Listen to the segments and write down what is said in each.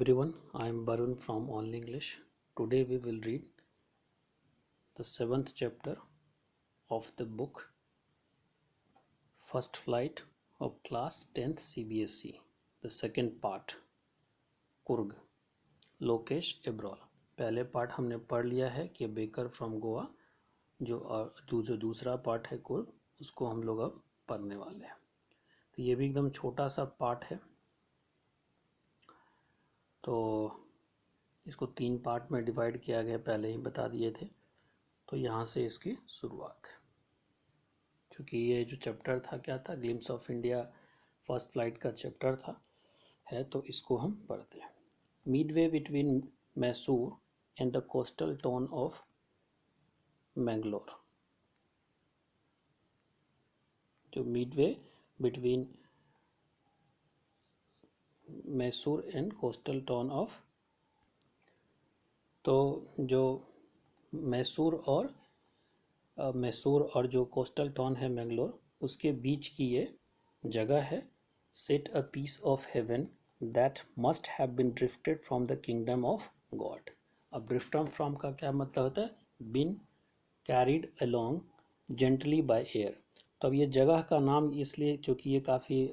everyone, I am Barun from All English. Today we will read the 7th chapter of the book First Flight of Class 10th CBSE, the second part, Coorg, Lokesh एब्रॉल। पहले part हमने पढ़ लिया है कि baker from Goa, जो दूसरा part है कुर्ग, उसको हम लोग अब पढ़ने वाले हैं। तो ये भी एकदम छोटा सा पार्ट है, तो इसको 3 पार्ट में डिवाइड किया गया, पहले ही बता दिए थे। तो यहाँ से इसकी शुरुआत है, क्योंकि ये जो चैप्टर था क्या था, glimpses of India first flight का चैप्टर था है, तो इसको हम पढ़ते हैं। Midway between Mysore and the coastal town of Mangalore. जो midway between Mysore and coastal town of, तो जो मैसूर और जो कोस्टल टाउन है मैंगलोर, उसके बीच की ये जगह है। Set a piece of heaven that must have been drifted from the kingdom of God. अब ड्रिफ्ट फ्रॉम का क्या मतलब होता है? Been carried along gently by air. तो अब ये जगह का नाम इसलिए, चूँकि ये काफ़ी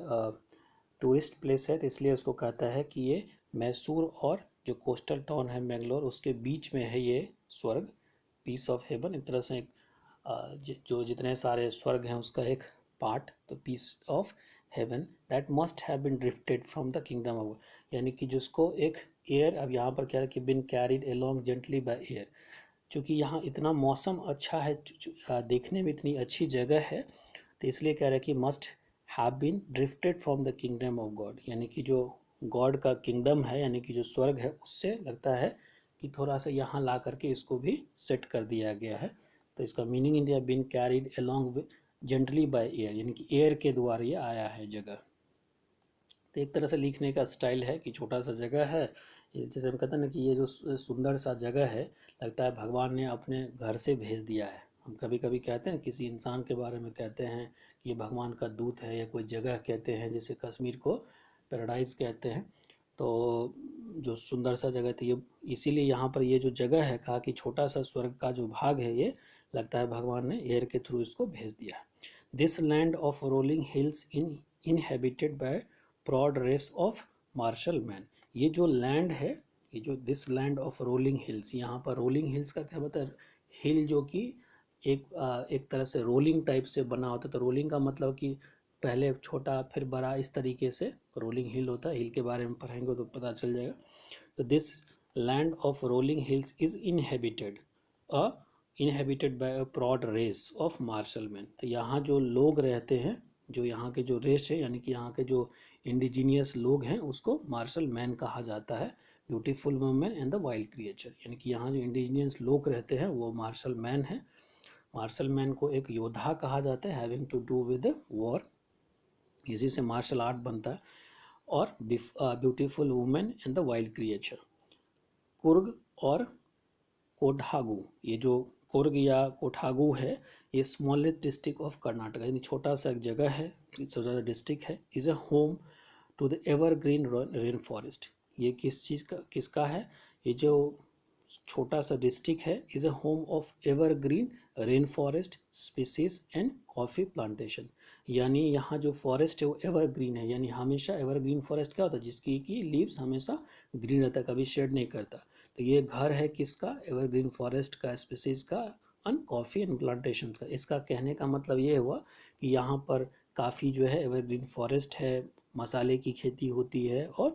टूरिस्ट प्लेस है, तो इसलिए उसको कहता है कि ये मैसूर और जो कोस्टल टाउन है मैंगलोर, उसके बीच में है ये स्वर्ग, पीस ऑफ हेवन। एक तरह से एक जो जितने सारे स्वर्ग हैं उसका एक पार्ट, तो piece of heaven that must have been drifted from the kingdom of, यानी कि जिसको एक एयर, अब यहाँ पर क्या है कि been carried along gently by air. चूँकि यहाँ इतना मौसम अच्छा है, देखने में इतनी अच्छी जगह है, तो इसलिए कह रहे हैं कि must have been drifted from the kingdom of God, यानी कि जो गॉड का किंगडम है, यानी कि जो स्वर्ग है, उससे लगता है कि थोड़ा सा यहाँ ला करके इसको भी सेट कर दिया गया है। तो इसका meaning India been carried along with gently by air, यानी कि एयर के द्वारा ये आया है जगह। तो एक तरह से लिखने का स्टाइल है कि छोटा सा जगह है, जैसे हम कहते हैं ना कि ये जो सुंदर सा जगह है, लगता है भगवान ने अपने घर से भेज दिया है। हम कभी कभी कहते हैं किसी इंसान के बारे में कहते हैं कि ये भगवान का दूत है, या कोई जगह कहते हैं, जैसे कश्मीर को पैराडाइज कहते हैं। तो जो सुंदर सा जगह थी, ये इसीलिए यहाँ पर ये जो जगह है, कहा कि छोटा सा स्वर्ग का जो भाग है, ये लगता है भगवान ने एयर के थ्रू इसको भेज दिया है। This land of rolling hills inhabited by proud race of martial man. ये जो लैंड है, ये जो this land of rolling hills, यहाँ पर रोलिंग हिल्स का क्या मतलब है? हिल जो कि एक तरह से रोलिंग टाइप से बना होता है। तो रोलिंग का मतलब कि पहले छोटा फिर बड़ा, इस तरीके से रोलिंग हिल होता है। हिल के बारे में पढ़ेंगे तो पता चल जाएगा। तो this land of rolling hills is inhabited by a proud race of martial man. तो यहाँ जो लोग रहते हैं, जो यहाँ के जो रेस है, यानी कि यहाँ के जो इंडिजीनियस लोग हैं, उसको मार्शल मैन कहा जाता है। Beautiful women and the wild creature, यानी कि यहाँ जो इंडिजीनियस लोग रहते हैं वो मार्शल मैन है। मार्शल मैन को एक योद्धा कहा जाता है, having to do with war, इसी से मार्शल आर्ट बनता है। और beautiful women and the wild creature. Coorg और कोडागू, ये जो कुर्ग या कोठागू है, ये स्मॉलेस्ट डिस्ट्रिक्ट ऑफ कर्नाटक, यानी छोटा सा एक जगह है, सबसे ज़्यादा डिस्ट्रिक्ट है। Is a home to the evergreen rain forest. ये किस चीज़ का, किसका है? ये जो छोटा सा डिस्ट्रिक्ट है, is a home of evergreen rain forest species and coffee plantation. यानी यहाँ जो फॉरेस्ट है वो एवरग्रीन है, यानी हमेशा एवरग्रीन फॉरेस्ट क्या होता है? जिसकी की लीव्स हमेशा ग्रीन रहता है, कभी शेड नहीं करता। तो ये घर है किसका? एवरग्रीन फॉरेस्ट का, स्पीसीज का, एंड कॉफ़ी एंड प्लांटेशन का। इसका कहने का मतलब ये हुआ कि यहाँ पर काफ़ी जो है एवरग्रीन फॉरेस्ट है, मसाले की खेती होती है, और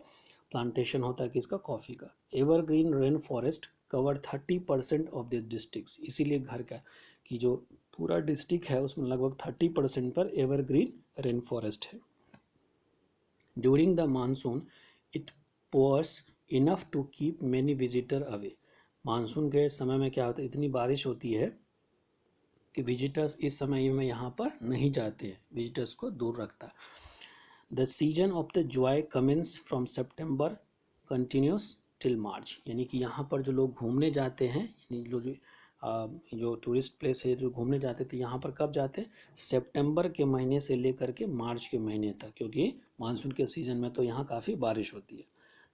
प्लांटेशन होता है किसका? कॉफ़ी का। Evergreen rain forest cover 30% of the district, इसीलिए घर का कि जो पूरा डिस्ट्रिक्ट है उसमें लगभग 30% पर एवरग्रीन रेन फॉरेस्ट है। During the monsoon it pours enough to keep many visitor away. Monsoon के समय में क्या होता है? इतनी बारिश होती है कि विजिटर्स इस समय में यहाँ पर नहीं जाते हैं, विजिटर्स को दूर रखता है। The season of the joy commence from September continues till March, यानी कि यहाँ पर जो लोग घूमने जाते हैं, यानी जो टूरिस्ट प्लेस है, जो घूमने जाते थे, यहाँ पर कब जाते हैं? सितंबर के महीने से लेकर के मार्च के महीने तक, क्योंकि मानसून के सीज़न में तो यहाँ काफ़ी बारिश होती है।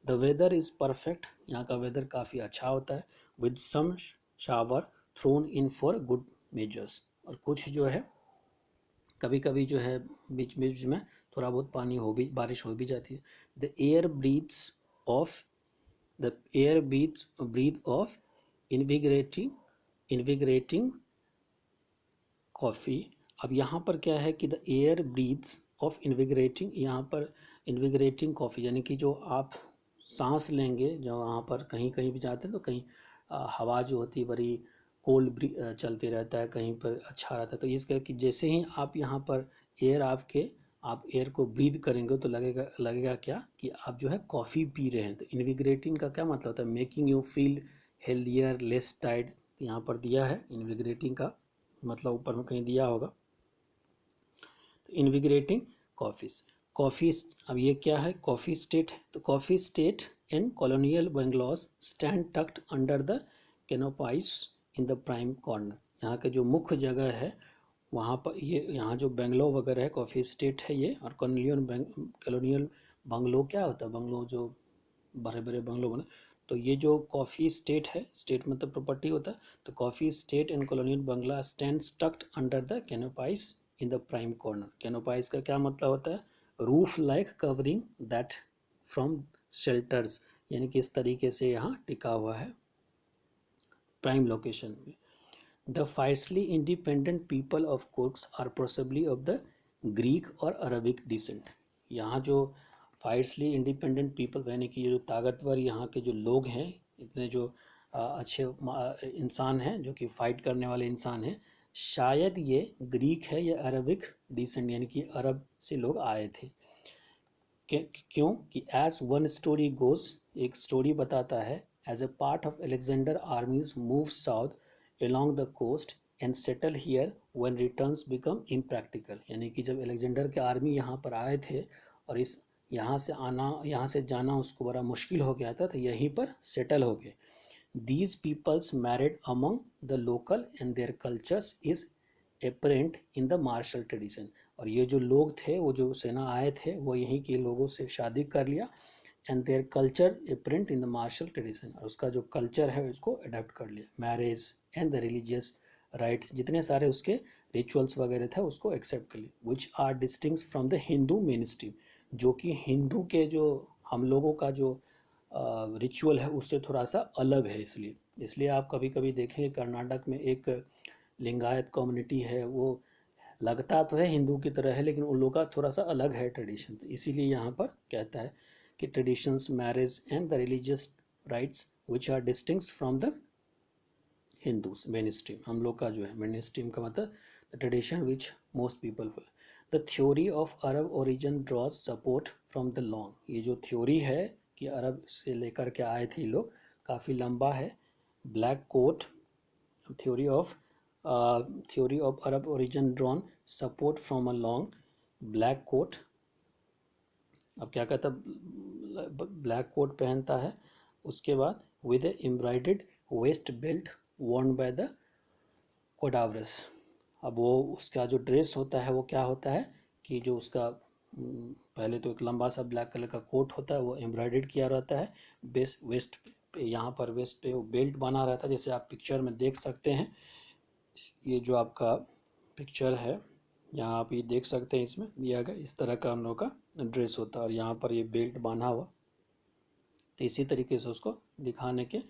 द वेदर इज़ परफेक्ट, यहाँ का वेदर काफ़ी अच्छा होता है. With some shower thrown in for good measures, और कुछ जो है कभी कभी जो है बीच बीच में थोड़ा बहुत पानी हो भी, बारिश हो भी जाती है. The air breathes of the air breath of invigorating invigorating coffee. अब यहाँ पर क्या है कि the air breathes of invigorating, यहाँ पर इनविगरेटिंग कॉफ़ी यानी कि जो आप सांस लेंगे, जो वहाँ पर कहीं कहीं भी जाते हैं तो कहीं हवा जो होती है बड़ी कोल्ड चलती रहता है, कहीं पर अच्छा रहता है. तो इसका कि जैसे ही आप यहाँ पर एयर आप एयर को ब्रीथ करेंगे तो लगेगा लगेगा क्या कि आप जो है कॉफ़ी पी रहे हैं. तो इनविगरेटिंग का क्या मतलब होता है? Making you feel healthier, less tired. यहाँ पर दिया है इनविगरेटिंग का मतलब, ऊपर में कहीं दिया होगा. तो इनविगरेटिंग कॉफ़ीज, कॉफ़ी. अब ये क्या है? Coffee estate. तो coffee estate in colonial bungalows stand tucked under the canopies in the prime corner. यहाँ के जो मुख्य जगह है वहाँ पर, ये यहाँ जो बेंगलो वगैरह है, कॉफ़ी स्टेट है ये. और कॉलोनियल बंगलो क्या होता है? बंगलो जो बड़े बड़े बंगलो बने. तो ये जो कॉफ़ी स्टेट है, स्टेट मतलब प्रॉपर्टी होता है. तो coffee estate and colonial bungalow stand tucked under the canopies in the prime corner. Canopies का क्या मतलब होता है? Roof like covering that from shelters, यानी कि इस तरीके से यहाँ टिका हुआ है प्राइम लोकेशन में. The fiercely independent people of Coorgs are possibly of the Greek और अरबिक डिसेंट. यहाँ जो फाइसली इंडिपेंडेंट पीपल यानी कि जो ताकतवर यहाँ के जो लोग हैं, इतने जो अच्छे इंसान हैं जो कि फाइट करने वाले इंसान हैं, शायद ये ग्रीक है या अरबिक डिसेंट यानी कि अरब से लोग आए थे. क्यों कि एज वन स्टोरी गोज, एक स्टोरी बताता है, as a part of Alexander armies move south along the coast and settle here when returns become impractical. यानी कि जब अलेक्जेंडर के आर्मी यहाँ पर आए थे और इस यहाँ से जाना उसको बड़ा मुश्किल हो गया था, तो यहीं पर सेटल हो गए. These peoples married among the local and their cultures is apparent in the martial tradition. और ये जो लोग थे, वो जो सेना आए थे, वो यहीं के लोगों से शादी कर लिया. And their culture apparent in the martial tradition, और उसका जो कल्चर है उसको अडेप्ट कर लिया. Marriage and the religious rights, जितने सारे उसके रिचुअल्स वगैरह थे उसको एक्सेप्ट कर लिया. Which are distinct from the Hindu main stream, जो कि हिंदू के जो हम लोगों का जो रिचुअल है उससे थोड़ा सा अलग है. इसलिए आप कभी कभी देखेंगे कर्नाटक में एक लिंगायत कम्युनिटी है, वो लगता तो है हिंदू की तरह है लेकिन उन लोगों का थोड़ा सा अलग है ट्रेडिशन. इसीलिए यहाँ पर कहता है कि traditions, marriage and the religious rites which are distinct from the Hindus main stream. हम लोग का जो है मेन स्ट्रीम का मतलब the tradition which most people follow. The theory of Arab origin draws support from the long. ये जो theory है कि अरब से लेकर के आए थे लोग, काफ़ी लंबा है. Black coat theory of Arab origin drawn support from a long black coat. अब क्या कहता, ब्लैक कोट पहनता है, उसके बाद with embroidered waist belt worn by the Kodavus. अब वो उसका जो ड्रेस होता है वो क्या होता है कि जो उसका पहले तो एक लंबा सा ब्लैक कलर का कोट होता है, वो एम्ब्रॉयडर्ड किया रहता है. वेस्ट पे, यहाँ पर वेस्ट पे वो बेल्ट बना रहता है, जैसे आप पिक्चर में देख सकते हैं. ये जो आपका पिक्चर है यहाँ आप ये देख सकते हैं, इसमें दिया गया इस तरह का हम लोग का ड्रेस होता है और यहाँ पर ये बेल्ट बांधा हुआ. तो इसी तरीके से उसको दिखाने के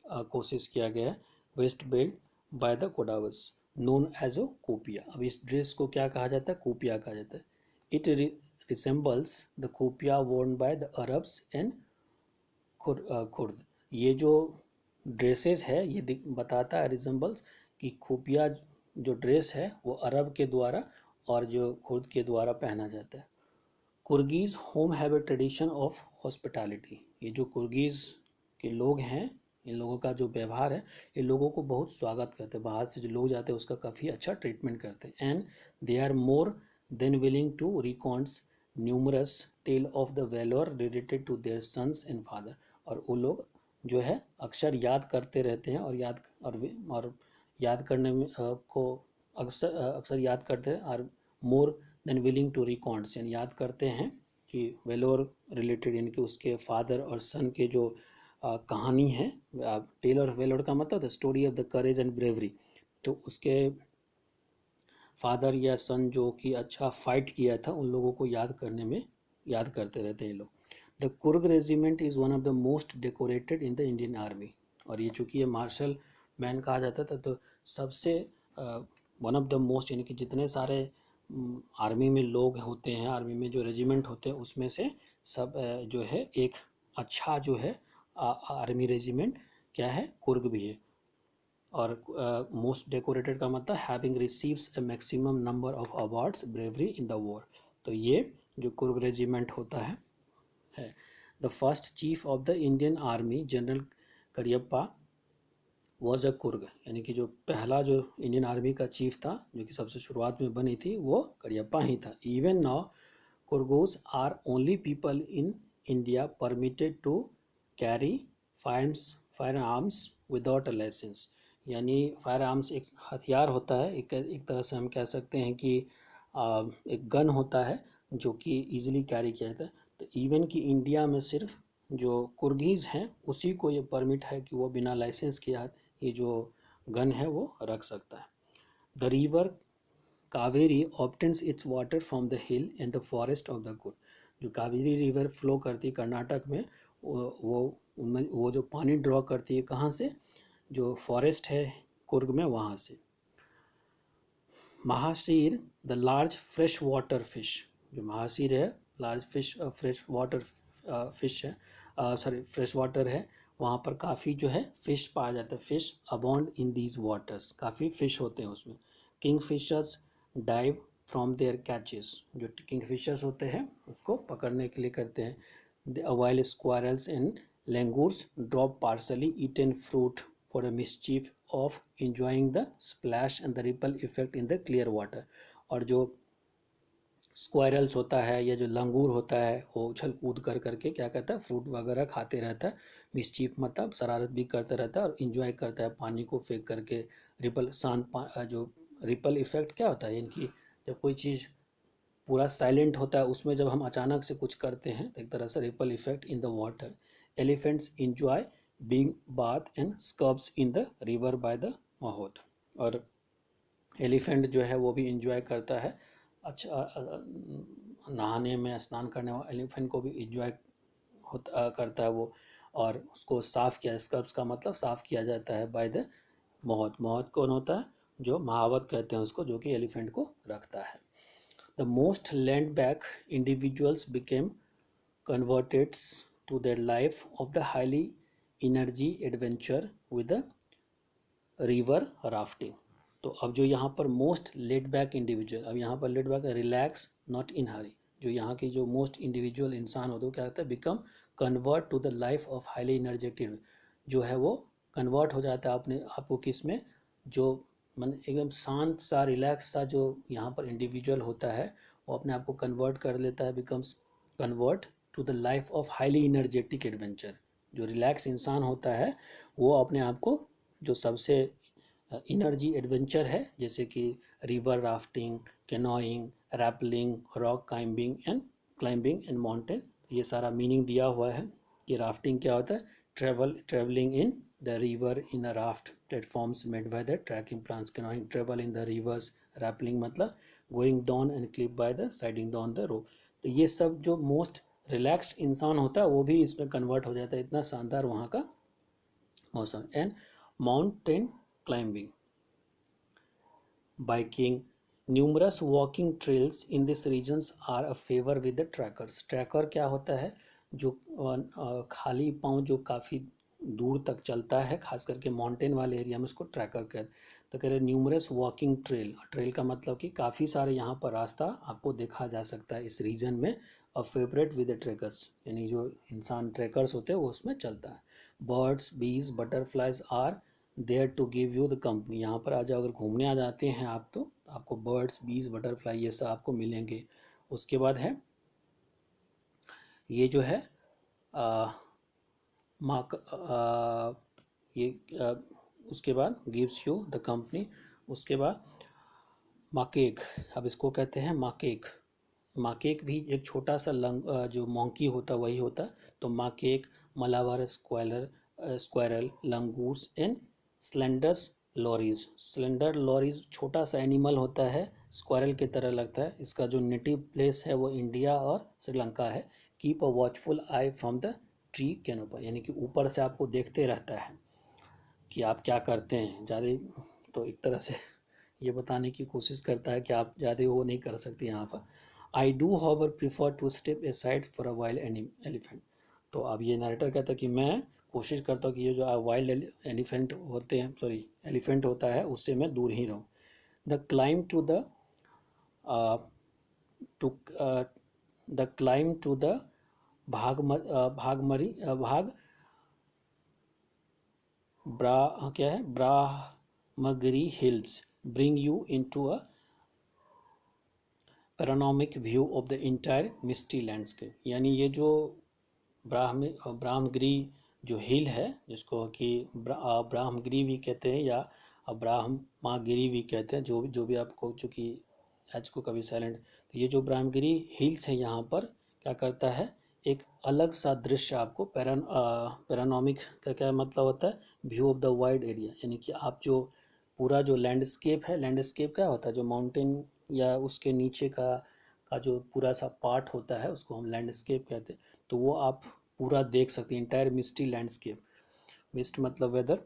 कोशिश किया गया है. Waist belt by the Kodavus known as ओ कोपिया. अब इस ड्रेस को क्या कहा जाता है? कोपिया कहा जाता है. It resembles the kuppia worn by the Arabs and Kurds. ये जो ड्रेसेस है ये बताता है, रिजेंबल्स, कि खुफिया जो ड्रेस है वो अरब के द्वारा और जो खुर्द के द्वारा पहना जाता है. Coorgi homes have a tradition of hospitality. ये जो कुर्गीज़ के लोग हैं, इन लोगों का जो व्यवहार है, ये लोगों को बहुत स्वागत करते हैं. बाहर से जो लोग जाते हैं उसका काफ़ी अच्छा ट्रीटमेंट करते हैं. And they are more than willing to recount numerous tale of the valour related to their sons and father. और वो लोग जो है अक्सर याद करते रहते हैं और याद करने में को अक्सर याद करते हैं. और मोर देन विलिंग टू रिकॉन्ट्स यानी याद करते हैं कि वेलोर रिलेटेड यानी कि उसके फादर और सन के जो कहानी है, टेल ऑफ वेलोर का मतलब the story of the courage and bravery, तो उसके फादर या सन जो कि अच्छा फाइट किया था उन लोगों को याद करने में याद करते रहते हैं ये लोग। The Coorg regiment is one of the most decorated in the Indian army, और ये चूँकि ये मार्शल मैन कहा जाता था तो सबसे वन ऑफ द मोस्ट यानी कि जितने सारे आर्मी में लोग होते हैं, आर्मी में जो रेजिमेंट होते हैं उसमें से सब जो है एक अच्छा जो है आर्मी रेजिमेंट क्या है, कुर्ग भी है। और मोस्ट डेकोरेटेड का मतलब having receives A maximum number of awards bravery in the war, तो ये जो कुर्ग रेजिमेंट होता है। The first chief of the Indian army general Cariappa was a Coorg, यानी कि जो पहला जो इंडियन आर्मी का चीफ था जो कि सबसे शुरुआत में बनी थी वो करियप्पा ही था। Even now Coorgs are only people in India permitted to carry firearms without a licence, यानी फायर आर्म्स एक हथियार होता है, एक तरह से हम कह सकते हैं कि एक गन होता है जो कि ईजिली कैरी किया जाता है। तो इवन कि इंडिया में सिर्फ जो कुर्गीज़ हैं उसी को ये परमिट है कि वो बिना लाइसेंस के ये जो गन है वो रख सकता है। The river Kaveri obtains it's water from the hill and the forest of the Coorg, जो कावेरी रिवर फ्लो करती है कर्नाटक में, उनमें वो जो पानी ड्रॉ करती है कहाँ से, जो फॉरेस्ट है कुर्ग में वहाँ से। Mahseer the large fresh water fish, जो महासीर है large fish fresh water fish है, सॉरी फ्रेश वाटर है, वहाँ पर काफ़ी जो है फ़िश पाया जाता है। Fish abound in these waters, काफ़ी फ़िश होते हैं उसमें। Kingfishers dive from their catches, जो किंग फिशर्स होते हैं उसको पकड़ने के लिए करते हैं। The wild squirrels and langurs drop partly eaten fruit for a mischief of enjoying the splash and the ripple effect in the clear water, और जो स्क्वायरल्स होता है या जो लंगूर होता है वो उछल कूद कर करके क्या कहता है, फ्रूट वगैरह खाते रहता है, मिसचीफ मतलब शरारत भी करता रहता है और इन्जॉय करता है पानी को फेंक करके। रिपल शांत जो रिपल इफेक्ट क्या होता है, यानी कि जब कोई चीज़ पूरा साइलेंट होता है उसमें जब हम अचानक से कुछ करते हैं तो एक तरह से ripple effect in the water. Elephants enjoy being bath and scrubs in the river by the mahout, और एलिफेंट जो है वो भी इंजॉय करता है अच्छा नहाने में, स्नान करने में एलिफेंट को भी इंजॉय होता करता है वो, और उसको साफ़ किया, स्कब्स का मतलब साफ़ किया जाता है बाय द माहौत। माहौत कौन होता है, जो महावत कहते हैं उसको, जो कि एलिफेंट को रखता है। The most land back individuals became converted to their life of the highly energy adventure with the river rafting। तो अब जो यहाँ पर मोस्ट लेड बैक इंडिविजुअल, अब यहाँ पर laid back relax not in hurry, जो यहाँ की जो मोस्ट इंडिविजुअल इंसान होता है वो क्या होता है, become convert to the life of highly energetic, जो है वो कन्वर्ट हो जाता है अपने आपको किस में, जो मन एकदम शांत सा रिलैक्स सा जो यहाँ पर इंडिविजुअल होता है वो अपने आप को कन्वर्ट कर लेता है, becomes convert to the life of highly energetic adventure. जो रिलैक्स इंसान होता है वो अपने आप को जो सबसे इनर्जी एडवेंचर है, जैसे कि river rafting, canoeing, rappelling, rock climbing and mountain, ये सारा मीनिंग दिया हुआ है कि राफ्टिंग क्या होता है, travelling in the river in a raft platforms made by the trekking plans, canoeing travel in the rivers, rappelling मतलब going down and clip by the siding down the rope. तो ये सब जो मोस्ट रिलैक्स्ड इंसान होता है वो भी इसमें कन्वर्ट हो जाता है, इतना शानदार वहाँ का मौसम। And mountain climbing, biking, numerous walking trails in these regions are a favor with the trackers। Tracker क्या होता है, जो खाली पांव जो काफ़ी दूर तक चलता है, खास करके माउंटेन वाले एरिया में उसको ट्रैकर कहते हैं। तो कह रहे न्यूमरस वॉकिंग ट्रेल, ट्रेल का मतलब कि काफ़ी सारे यहाँ पर रास्ता आपको देखा जा सकता है इस रीजन में। A favourite with the trackers, यानी जो इंसान ट्रैकर्स होते हैं वो उसमें चलता है। Birds, bees, butterflies are there to give you the company, यहाँ पर आ जाओ, अगर घूमने आ जाते हैं आप तो आपको बर्ड्स, बीज, बटरफ्लाई ये सब आपको मिलेंगे। उसके बाद है ये जो है माक ये उसके बाद गिव्स यू द कंपनी। उसके बाद माकेक, अब इसको कहते हैं माकेक, माकेक भी एक छोटा सा जो मोंकी होता वही होता। तो macaque, Malabar squirrel, langurs and slenders lorises. Slender lorises छोटा सा एनिमल होता है, स्क्वायरल की तरह लगता है। इसका जो नेटिव प्लेस है वो इंडिया और श्रीलंका है। Keep a watchful eye from the tree canopy, यानी कि ऊपर से आपको देखते रहता है कि आप क्या करते हैं ज़्यादा। तो एक तरह से ये बताने की कोशिश करता है कि आप ज़्यादा वो नहीं कर सकते यहाँ पर। I do however prefer to step aside for a wild elephant. तो अब ये नरेटर कहता है कि मैं कोशिश करता हूँ कि ये जो वाइल्ड एलिफेंट होते हैं, सॉरी एलिफेंट होता है, उससे मैं दूर ही रहूँ। The climb to the to the climb to the भागमरी भाग क्या है, Brahmagiri hills bring you into a panoramic view of the entire misty landscape. यानी ये जो ब्राह्मगिरी जो हिल है, जिसको कि ब्राह्मगिरी भी कहते हैं या ब्राह्मगिरी भी कहते हैं, जो भी आपको, चूँकि एच को कभी साइलेंट। तो ये जो ब्राह्मगिरी हिल्स है यहाँ पर क्या करता है, एक अलग सा दृश्य आपको पैनोरामिक का क्या मतलब होता है, view of the wide area. यानी कि आप जो पूरा जो लैंडस्केप है, लैंडस्केप क्या होता है, जो माउंटेन या उसके नीचे का जो पूरा सा पार्ट होता है उसको हम लैंडस्केप कहते हैं। तो वो आप पूरा देख सकते हैं, इंटायर मिस्टी लैंडस्केप। मिस्ट मतलब weather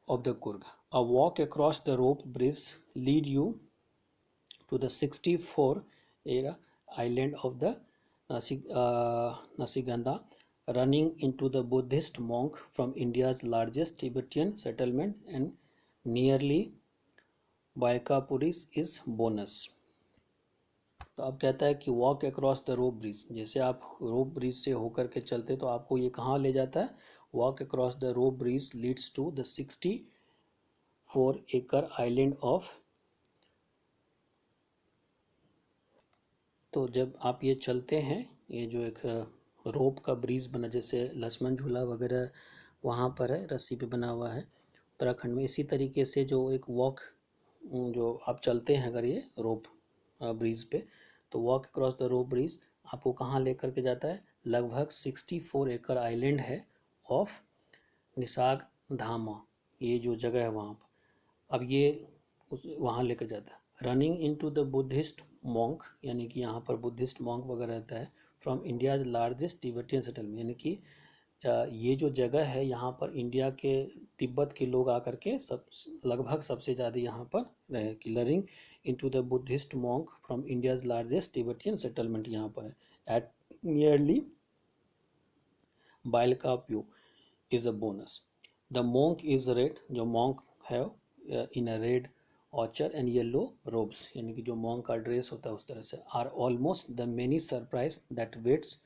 of the Coorg. A walk across the rope bridge lead you to the 64 era island of the Nasiganda, running into the Buddhist monk from India's largest Tibetan settlement and nearly Baikapuris is bonus। तो अब कहता है कि walk across the rope bridge, जैसे आप रोप bridge से होकर के चलते तो आपको ये कहाँ ले जाता है, walk across the rope bridge leads to the 64 acre island of. तो जब आप ये चलते हैं, ये जो एक रोप का ब्रिज बना, जैसे लक्ष्मण झूला वगैरह वहाँ पर है, रस्सी पे बना हुआ है उत्तराखंड में, इसी तरीके से जो एक वॉक जो आप चलते हैं अगर ये रोप ब्रिज पे, तो walk across the rope bridge आपको कहाँ लेकर के जाता है, लगभग 64 acre आइलैंड है ऑफ निसाग धामा, ये जो जगह है वहाँ पर। अब ये वहाँ लेकर जाता है। Running into the Buddhist monk, यानी कि यहाँ पर बुद्धिस्ट मॉन्क वगैरह रहता है। From India's largest Tibetan settlement, यानी कि ये जो जगह है यहाँ पर इंडिया के तिब्बत के लोग आकर के सब लगभग सबसे ज़्यादा यहाँ पर रहे। कि luring into the Buddhist monk from India's largest Tibetan settlement यहाँ पर है at nearly Bylakuppe is a bonus. The monk is red, जो मॉन्क है in a red ochre and yellow robes, यानी कि जो मॉन्क का ड्रेस होता है उस तरह से। Are almost the many surprise that waits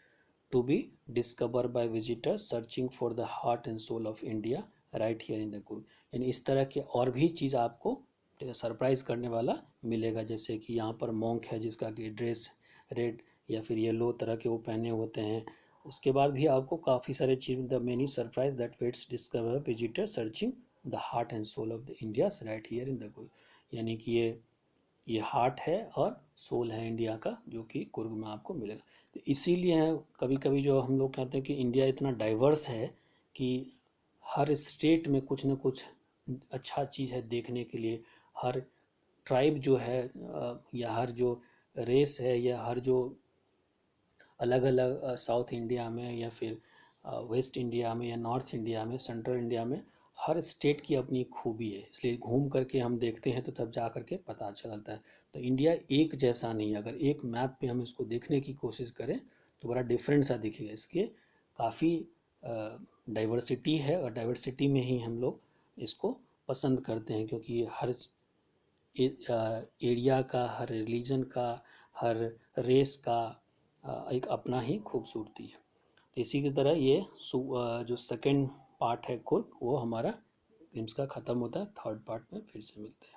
to be discover by visitors searching for the heart and soul of India right here in the Coorg. यानी इस तरह के और भी चीज़ आपको सरप्राइज करने वाला मिलेगा, जैसे कि यहाँ पर मॉन्क है जिसका कि ड्रेस रेड या फिर येलो तरह के वो पहने होते हैं। उसके बाद भी आपको काफ़ी सारे चीज, the many surprise that waits discover visitor searching the heart and soul of the India right here in the Coorg. यानी कि ये हार्ट है और सोल है इंडिया का, जो कि कुर्ग में आपको मिलेगा। तो इसीलिए है कभी कभी जो हम लोग कहते हैं कि इंडिया इतना डाइवर्स है कि हर स्टेट में कुछ न कुछ अच्छा चीज़ है देखने के लिए। हर ट्राइब जो है या हर जो रेस है या हर जो अलग अलग साउथ इंडिया में या फिर वेस्ट इंडिया में या नॉर्थ इंडिया में, सेंट्रल इंडिया में, हर स्टेट की अपनी खूबी है। इसलिए घूम करके हम देखते हैं तो तब जा करके पता चलता है। तो इंडिया एक जैसा नहीं है। अगर एक मैप पे हम इसको देखने की कोशिश करें तो बड़ा डिफरेंट सा दिखेगा। इसके काफ़ी डाइवर्सिटी है और डाइवर्सिटी में ही हम लोग इसको पसंद करते हैं, क्योंकि हर एरिया का, हर रिलीजन का, हर रेस का एक अपना ही खूबसूरती है। तो इसी की तरह ये जो सेकंड पार्ट है कुर्ग, वो हमारा इसका ख़त्म होता है। थर्ड पार्ट में फिर से मिलते हैं।